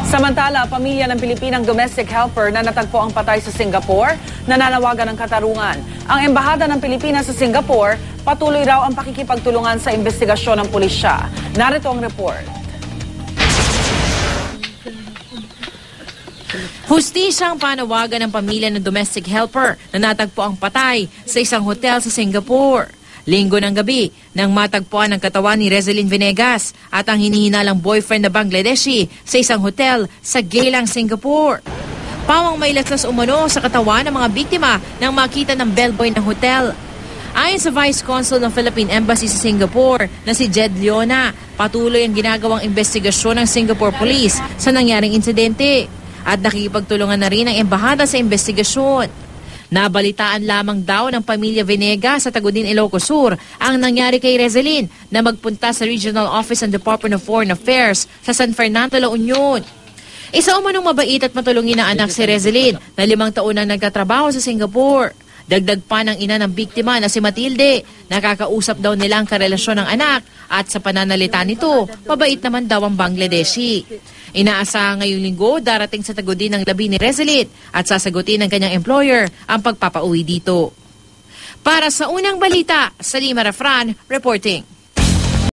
Samantala, pamilya ng Pilipinang domestic helper na natagpo ang patay sa Singapore, nananawagan ng katarungan. Ang Embahada ng Pilipinas sa Singapore, patuloy raw ang pakikipagtulungan sa investigasyon ng pulisya. Narito ang report. Hustisyang panawagan ng pamilya ng domestic helper na natagpo ang patay sa isang hotel sa Singapore. Linggo ng gabi, nang matagpuan ang katawan ni Rezeline Venegas at ang hinihinalang boyfriend na Bangladeshi sa isang hotel sa Geylang, Singapore. Pawang may laslas umano sa katawan ng mga biktima nang makita ng bellboy ng hotel. Ayon sa Vice Consul ng Philippine Embassy sa Singapore na si Jed Leona, patuloy ang ginagawang investigasyon ng Singapore Police sa nangyaring insidente at nakikipagtulungan na rin ang embahada sa investigasyon. Nabalitaan lamang daw ng pamilya Venegas sa Tagudin, Ilocos Sur ang nangyari kay Rezeline na magpunta sa Regional Office ng Department of Foreign Affairs sa San Fernando, La Union. Isa umanong mabait at matulungin na anak si Rezeline na 5 taon na nagtatrabaho sa Singapore. Dagdag pa ng ina ng biktima na si Matilde, nakakausap daw nila ang karelasyon ng anak at sa pananalita nito, mabait naman daw ang Bangladeshi. Inaasahan ngayong linggo darating sa Tagudin ng labi ni Rezeline at sasagutin ng kanyang employer ang pagpapauwi dito. Para sa unang balita, Salima Rafran reporting.